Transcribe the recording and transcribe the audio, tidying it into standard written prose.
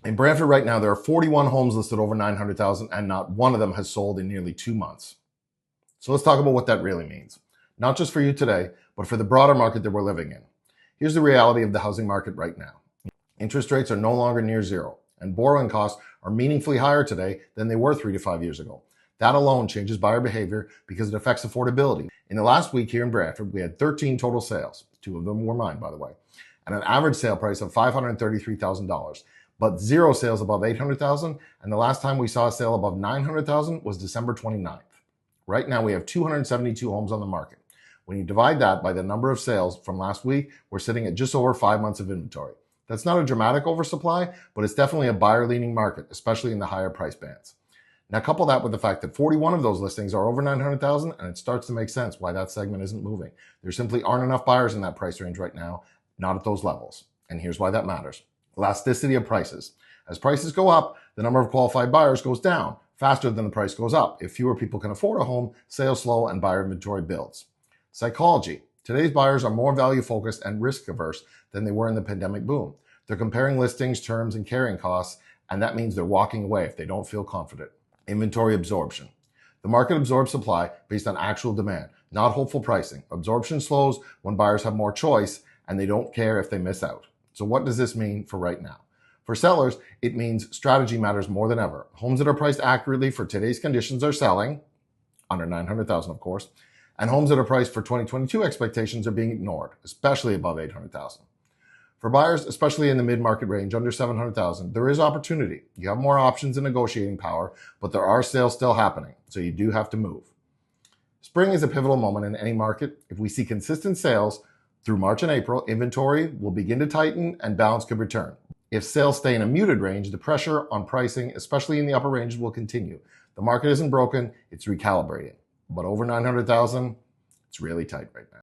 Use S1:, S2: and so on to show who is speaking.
S1: In Brantford right now, there are 41 homes listed over 900,000 and not one of them has sold in nearly 2 months. So let's talk about what that really means. Not just for you today, but for the broader market that we're living in. Here's the reality of the housing market right now. Interest rates are no longer near zero, and borrowing costs are meaningfully higher today than they were 3 to 5 years ago. That alone changes buyer behavior because it affects affordability. In the last week here in Brantford, we had 13 total sales. 2 of them were mine, by the way, and an average sale price of $533,000. But 0 sales above $800,000, and the last time we saw a sale above $900,000 was December 29th. Right now, we have 272 homes on the market. When you divide that by the number of sales from last week, we're sitting at just over 5 months of inventory. That's not a dramatic oversupply, but it's definitely a buyer-leaning market, especially in the higher price bands. Now, couple that with the fact that 41 of those listings are over 900,000, and it starts to make sense why that segment isn't moving. There simply aren't enough buyers in that price range right now, not at those levels. And here's why that matters. Elasticity of prices. As prices go up, the number of qualified buyers goes down faster than the price goes up. If fewer people can afford a home, sales slow and buyer inventory builds. Psychology. Today's buyers are more value focused and risk averse than they were in the pandemic boom. They're comparing listings, terms, and carrying costs, and that means they're walking away if they don't feel confident. Inventory absorption. The market absorbs supply based on actual demand, not hopeful pricing. Absorption slows when buyers have more choice and they don't care if they miss out. So what does this mean for right now? For sellers, it means strategy matters more than ever. Homes that are priced accurately for today's conditions are selling, under 900,000 of course, and homes that are priced for 2022 expectations are being ignored, especially above 800,000. For buyers, especially in the mid-market range under 700,000, there is opportunity. You have more options and negotiating power, but there are sales still happening, so you do have to move. Spring is a pivotal moment in any market. If we see consistent sales through March and April, inventory will begin to tighten and balance could return. If sales stay in a muted range, the pressure on pricing, especially in the upper ranges, will continue. The market isn't broken, it's recalibrating. But over 900,000, it's really tight right now.